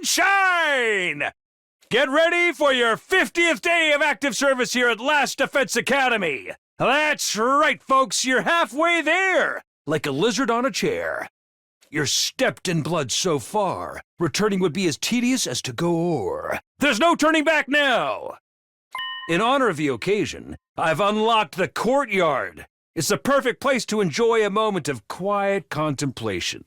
shine! Get ready for your 50th day of active service here at Last Defense Academy. That's right, folks, you're halfway there, like a lizard on a chair. You're stepped in blood so far, returning would be as tedious as to go o'er. There's no turning back now! In honor of the occasion, I've unlocked the courtyard. It's the perfect place to enjoy a moment of quiet contemplation.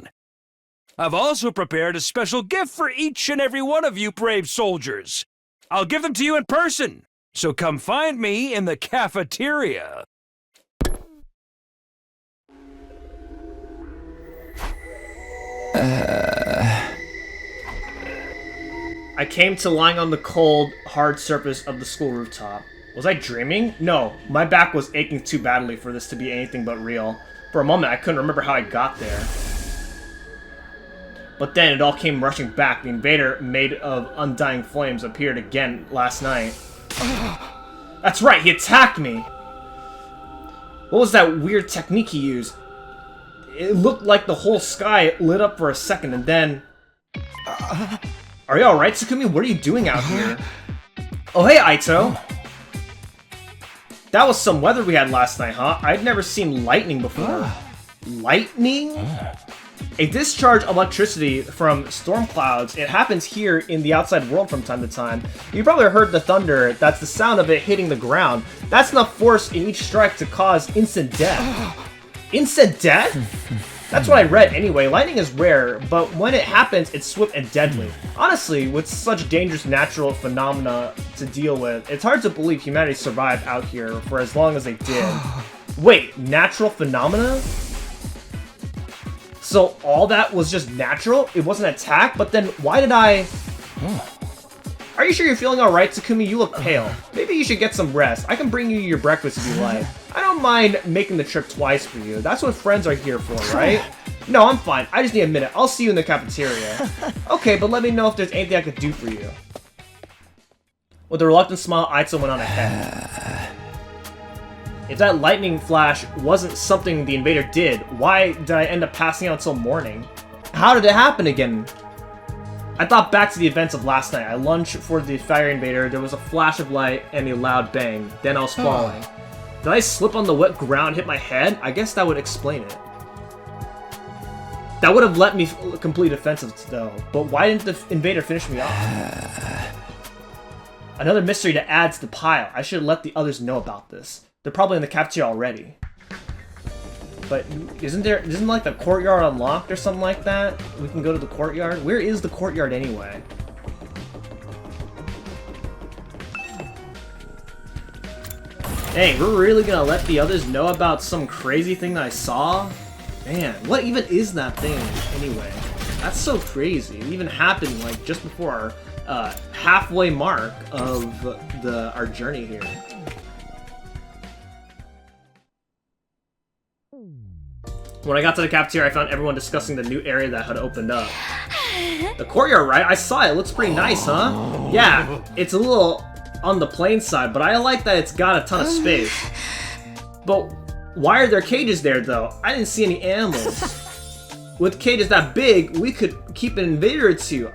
I've also prepared a special gift for each and every one of you brave soldiers. I'll give them to you in person, so come find me in the cafeteria. I came to lying on the cold, hard surface of the school rooftop. Was I dreaming? No, my back was aching too badly for this to be anything but real. For a moment, I couldn't remember how I got there. But then it all came rushing back. The invader, made of undying flames, appeared again last night. That's right, he attacked me! What was that weird technique he used? It looked like the whole sky lit up for a second, and then... Are you alright, Tsukumi? What are you doing out here? Oh, hey, Aito! That was some weather we had last night, huh? I'd never seen lightning before. Lightning? A discharge of electricity from storm clouds. It happens here in the outside world from time to time. You probably heard the thunder. That's the sound of it hitting the ground. That's enough force in each strike to cause instant death. Instant death? That's what I read anyway. Lightning is rare, but when it happens, it's swift and deadly. Honestly, with such dangerous natural phenomena to deal with, it's hard to believe humanity survived out here for as long as they did. Wait, natural phenomena? So all that was just natural? It wasn't an attack? But then why did I... Are you sure you're feeling alright, Tsukumi? You look pale. Maybe you should get some rest. I can bring you your breakfast if you like. I don't mind making the trip twice for you. That's what friends are here for, right? No, I'm fine. I just need a minute. I'll see you in the cafeteria. Okay, but let me know if there's anything I could do for you. With a reluctant smile, Aito went on ahead. If that lightning flash wasn't something the invader did, why did I end up passing out until morning? How did it happen again? I thought back to the events of last night. I lunged for the fire invader, there was a flash of light and a loud bang. Then I was falling. Did I slip on the wet ground, hit my head? I guess that would explain it. That would have let me complete offensive though, but why didn't the invader finish me off? Another mystery to add to the pile. I should let the others know about this. They're probably in the cafeteria already. But isn't like the courtyard unlocked or something like that? We can go to the courtyard? Where is the courtyard anyway? Hey, we're really gonna let the others know about some crazy thing that I saw? Man, what even is that thing anyway? That's so crazy. It even happened like just before our halfway mark of our journey here. When I got to the cafeteria, I found everyone discussing the new area that had opened up. The courtyard, right? I saw it. It looks pretty nice, huh? Yeah, it's a little on the plain side, but I like that it's got a ton of space. But why are there cages there, though? I didn't see any animals. With cages that big, we could keep an invader or two.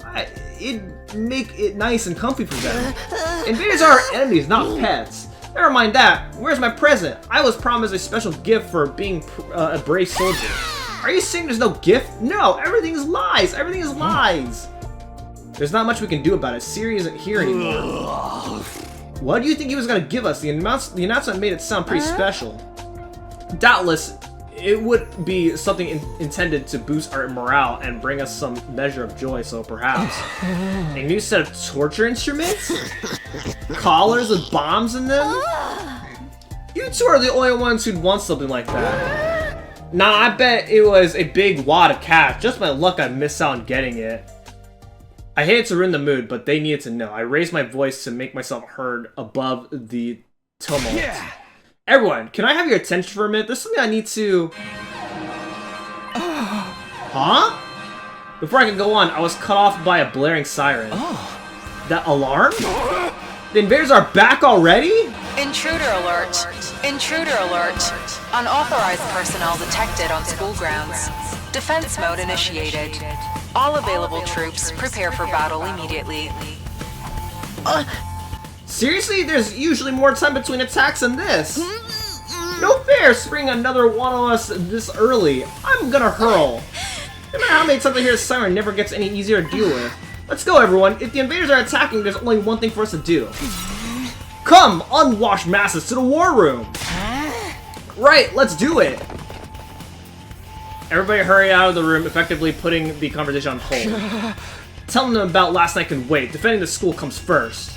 It'd make it nice and comfy for them. Invaders are our enemies, not pets. Never mind that. Where's my present? I was promised a special gift for being a brave soldier. Are you saying there's no gift? No, everything is lies. Everything is lies. There's not much we can do about it. Siri isn't here anymore. What do you think he was going to give us? The announcement made it sound pretty special. Doubtless, it would be something intended to boost our morale and bring us some measure of joy, so perhaps. A new set of torture instruments? Collars with bombs in them? You two are the only ones who'd want something like that. Nah, I bet it was a big wad of cash. Just my luck I'd miss out on getting it. I hated to ruin the mood, but they needed to know. I raised my voice to make myself heard above the tumult. Yeah. Everyone, can I have your attention for a minute? There's something I need to... Huh? Before I can go on, I was cut off by a blaring siren. That alarm? The invaders are back already? Intruder alert. Intruder alert. Unauthorized personnel detected on school grounds. Defense mode initiated. All available troops, prepare for battle immediately. Seriously? There's usually more time between attacks than this. No fair spring another one on us this early. I'm gonna hurl. No matter how many times I hear Siren, never gets any easier to deal with. Let's go, everyone. If the invaders are attacking, there's only one thing for us to do. Come, unwashed masses, to the war room. Right, let's do it. Everybody hurry out of the room, effectively putting the conversation on hold. Telling them about last night can wait. Defending the school comes first.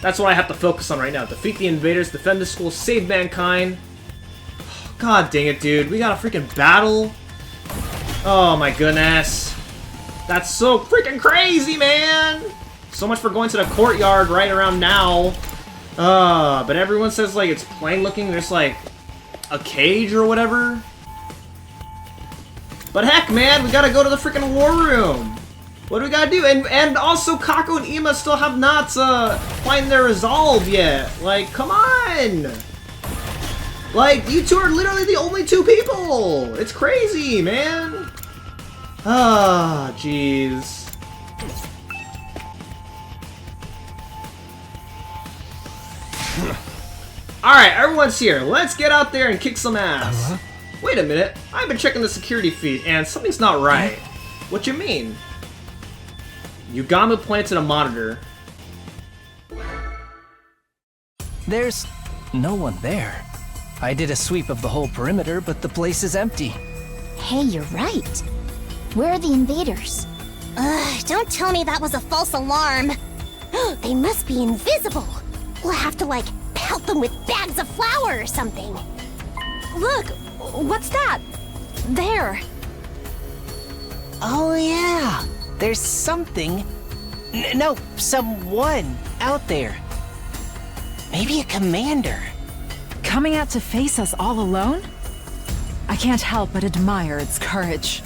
That's what I have to focus on right now. Defeat the invaders, defend the school, save mankind. God dang it, dude. We got a freaking battle. Oh my goodness. That's so freaking crazy, man. So much for going to the courtyard right around now. But everyone says, like, it's plain looking. There's, like, a cage or whatever. But heck, man, we gotta go to the freaking war room. What do we gotta do? And also, Kako and Ima still have not find their resolve yet. Like, come on! Like, you two are literally the only two people! It's crazy, man! Ah, jeez. Alright, everyone's here. Let's get out there and kick some ass. Wait a minute. I've been checking the security feed, and something's not right. What you mean? Yugama pointed to the monitor. There's no one there. I did a sweep of the whole perimeter, but the place is empty. Hey, you're right. Where are the invaders? Don't tell me that was a false alarm. They must be invisible. We'll have to, like, pelt them with bags of flour or something. Look! What's that? There! Oh yeah! There's something... no, someone out there. Maybe a commander. Coming out to face us all alone? I can't help but admire its courage.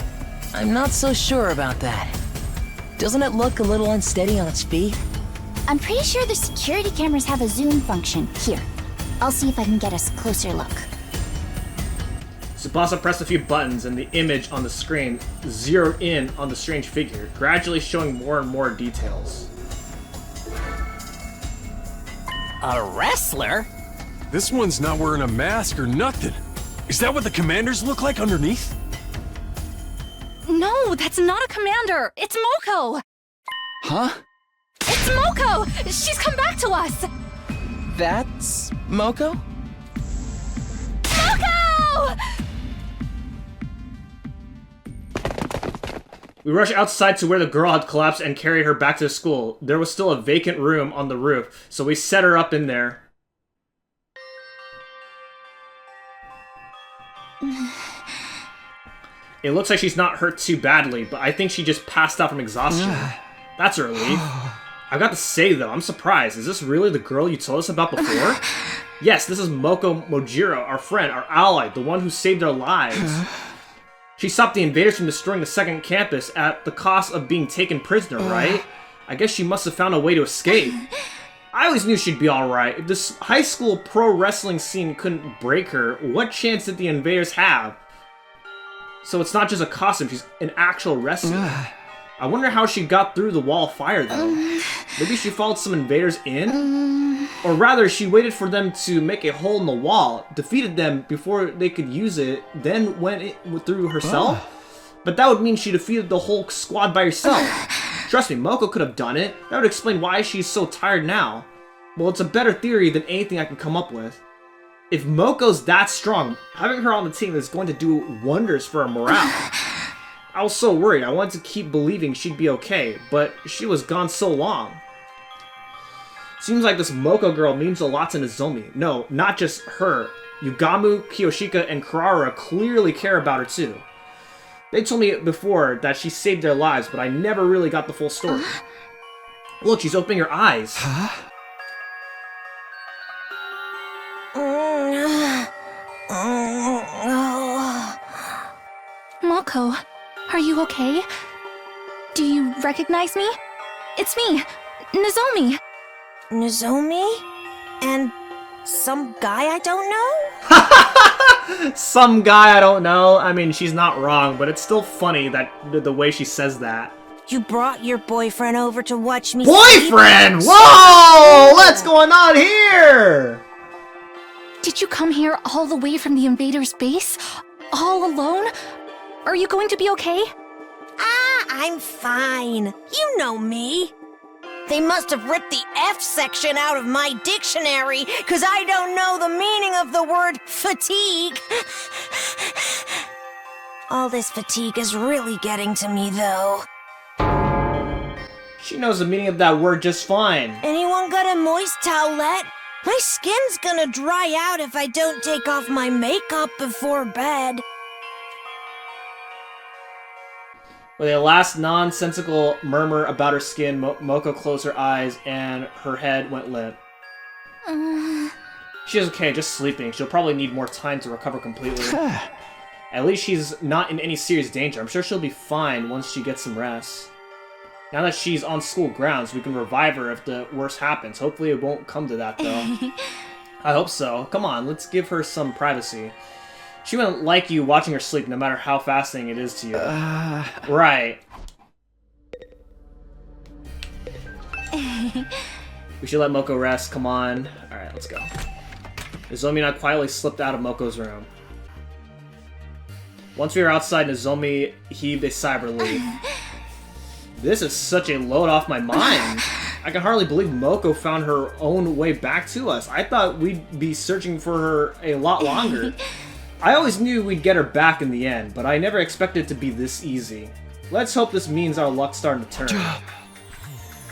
I'm not so sure about that. Doesn't it look a little unsteady on its feet? I'm pretty sure the security cameras have a zoom function. Here, I'll see if I can get us a closer look. Tsubasa pressed a few buttons and the image on the screen zeroed in on the strange figure, gradually showing more and more details. A wrestler? This one's not wearing a mask or nothing. Is that what the commanders look like underneath? No, that's not a commander! It's Moko! Huh? It's Moko! She's come back to us! That's Moko? Moko! We rushed outside to where the girl had collapsed and carried her back to the school. There was still a vacant room on the roof, so we set her up in there. It looks like she's not hurt too badly, but I think she just passed out from exhaustion. That's a relief. I've got to say, though, I'm surprised. Is this really the girl you told us about before? Yes, this is Moko Mojiro, our friend, our ally, the one who saved our lives. She stopped the invaders from destroying the second campus at the cost of being taken prisoner, right? I guess she must have found a way to escape. I always knew she'd be alright. If this high school pro wrestling scene couldn't break her, what chance did the invaders have? So it's not just a costume, she's an actual wrestler. I wonder how she got through the wall of fire, though. Maybe she followed some invaders in? Or rather, she waited for them to make a hole in the wall, defeated them before they could use it, then went through herself? But that would mean she defeated the whole squad by herself. Trust me, Moko could have done it. That would explain why she's so tired now. Well, it's a better theory than anything I can come up with. If Moko's that strong, having her on the team is going to do wonders for her morale. I was so worried. I wanted to keep believing she'd be okay, but she was gone so long. Seems like this Moko girl means a lot to Nozomi. No, not just her. Yugamu, Kiyoshika, and Kurara clearly care about her too. They told me before that she saved their lives, but I never really got the full story. Look, she's opening her eyes. Moko, are you okay? Do you recognize me? It's me, Nozomi. Nozomi? And some guy I don't know? Some guy I don't know. I mean, she's not wrong, but it's still funny that the way she says that. You brought your boyfriend over to watch me Boyfriend! Whoa! What's going on here? Did you come here all the way from the Invaders' base? All alone? Are you going to be okay? I'm fine. You know me. They must have ripped the F section out of my dictionary, because I don't know the meaning of the word fatigue. All this fatigue is really getting to me, though. She knows the meaning of that word just fine. Anyone got a moist towelette? My skin's gonna dry out if I don't take off my makeup before bed. With a last nonsensical murmur about her skin, Moko closed her eyes and her head went limp. She's okay, just sleeping. She'll probably need more time to recover completely. At least she's not in any serious danger. I'm sure she'll be fine once she gets some rest. Now that she's on school grounds, we can revive her if the worst happens. Hopefully it won't come to that, though. I hope so. Come on, let's give her some privacy. She wouldn't like you watching her sleep, no matter how fascinating it is to you. Right. We should let Moko rest. Come on. Alright, let's go. Nozomi and I quietly slipped out of Moko's room. Once we were outside, Nozomi heaved a sigh of relief. This is such a load off my mind. I can hardly believe Moko found her own way back to us. I thought we'd be searching for her a lot longer. I always knew we'd get her back in the end, but I never expected it to be this easy. Let's hope this means our luck's starting to turn.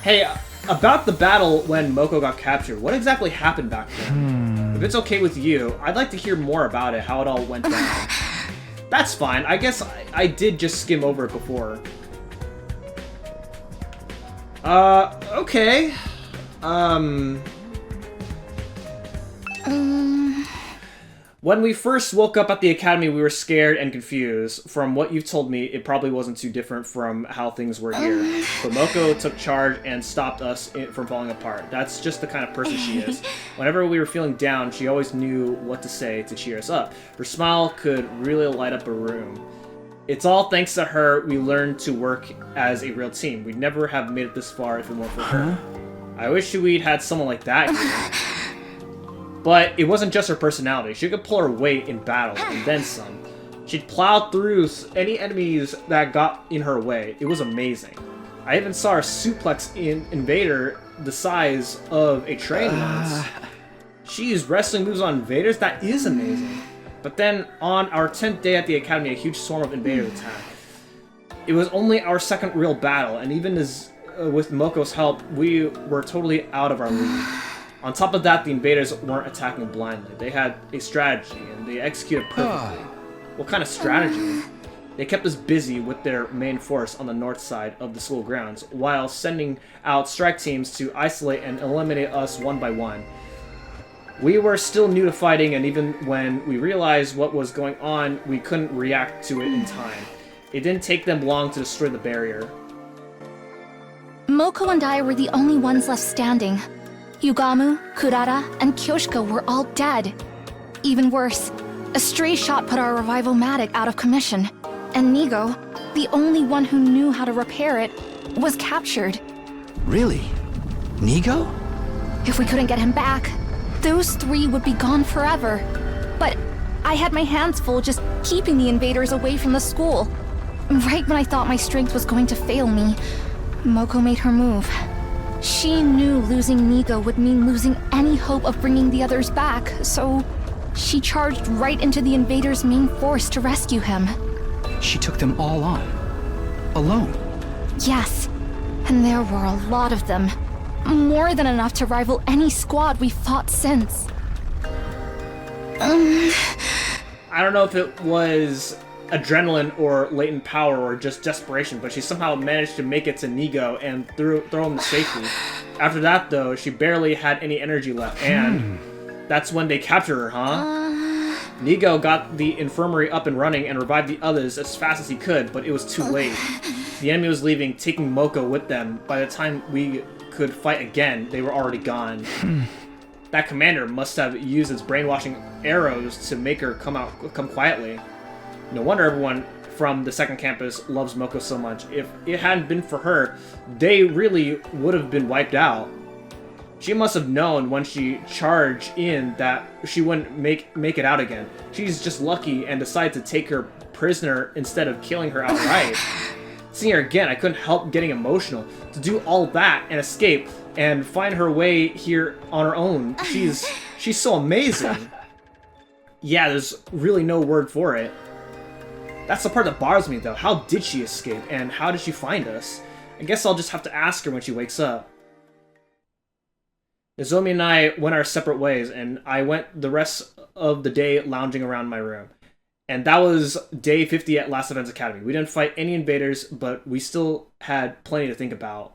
Hey, about the battle when Moko got captured, what exactly happened back then? If it's okay with you, I'd like to hear more about it, how it all went down. That's fine. I guess I did just skim over it before. Okay. When we first woke up at the academy, we were scared and confused. From what you've told me, it probably wasn't too different from how things were here. But Moko took charge and stopped us from falling apart. That's just the kind of person she is. Whenever we were feeling down, she always knew what to say to cheer us up. Her smile could really light up a room. It's all thanks to her we learned to work as a real team. We'd never have made it this far if it weren't for her. I wish we'd had someone like that here. But it wasn't just her personality. She could pull her weight in battle, and then some. She'd plow through any enemies that got in her way. It was amazing. I even saw her suplex an invader the size of a train once. She used wrestling moves on invaders? That is amazing. But then, on our 10th day at the academy, a huge swarm of invaders attacked. It was only our second real battle, and even as with Moko's help, we were totally out of our league. On top of that, the invaders weren't attacking blindly. They had a strategy, and they executed perfectly. What kind of strategy? They kept us busy with their main force on the north side of the school grounds, while sending out strike teams to isolate and eliminate us one by one. We were still new to fighting, and even when we realized what was going on, we couldn't react to it in time. It didn't take them long to destroy the barrier. Moko and I were the only ones left standing. Yugamu, Kurara, and Kyoshika were all dead. Even worse, a stray shot put our revival-matic out of commission, and Nigo, the only one who knew how to repair it, was captured. Really? Nigo? If we couldn't get him back, those three would be gone forever. But I had my hands full just keeping the invaders away from the school. Right when I thought my strength was going to fail me, Moko made her move. She knew losing Nigo would mean losing any hope of bringing the others back, so she charged right into the invaders' main force to rescue him. She took them all on. Alone. Yes, and there were a lot of them. More than enough to rival any squad we've fought since. I don't know if it was adrenaline or latent power or just desperation, but she somehow managed to make it to Nigo and throw him to safety. After that, though, she barely had any energy left, and that's when they captured her, huh? Nigo got the infirmary up and running and revived the others as fast as he could, but it was too late. The enemy was leaving, taking Moko with them. By the time we could fight again, they were already gone. That commander must have used its brainwashing arrows to make her come quietly. No wonder everyone from the second campus loves Moko so much. If it hadn't been for her, they really would have been wiped out. She must have known when she charged in that she wouldn't make it out again. She's just lucky and decided to take her prisoner instead of killing her outright. Seeing her again, I couldn't help getting emotional. To do all that and escape and find her way here on her own, she's so amazing. Yeah, there's really no word for it. That's the part that bothers me though. How did she escape and how did she find us? I guess I'll just have to ask her when she wakes up. Nozomi and I went our separate ways, and I went the rest of the day lounging around my room. And that was day 50 at Last Defense Academy. We didn't fight any invaders, but we still had plenty to think about.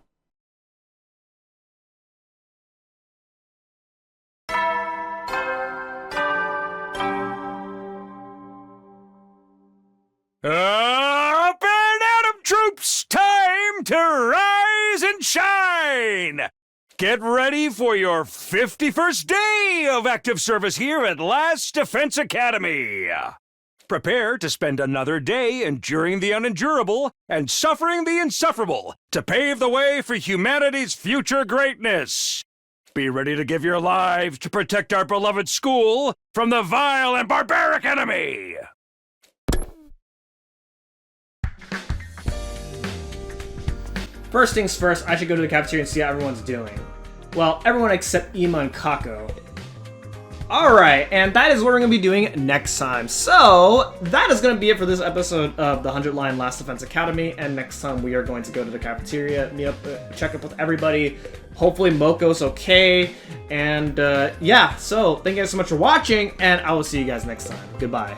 Up and Atom troops! Time to rise and shine! Get ready for your 51st day of active service here at Last Defense Academy. Prepare to spend another day enduring the unendurable and suffering the insufferable to pave the way for humanity's future greatness. Be ready to give your lives to protect our beloved school from the vile and barbaric enemy. First things first, I should go to the cafeteria and see how everyone's doing. Well, everyone except Ima and Kako. Alright, and that is what we're going to be doing next time. So, that is going to be it for this episode of the 100 Line Last Defense Academy, and next time we are going to go to the cafeteria, meet up, check up with everybody. Hopefully Moko's okay, and yeah, so thank you guys so much for watching, and I will see you guys next time. Goodbye.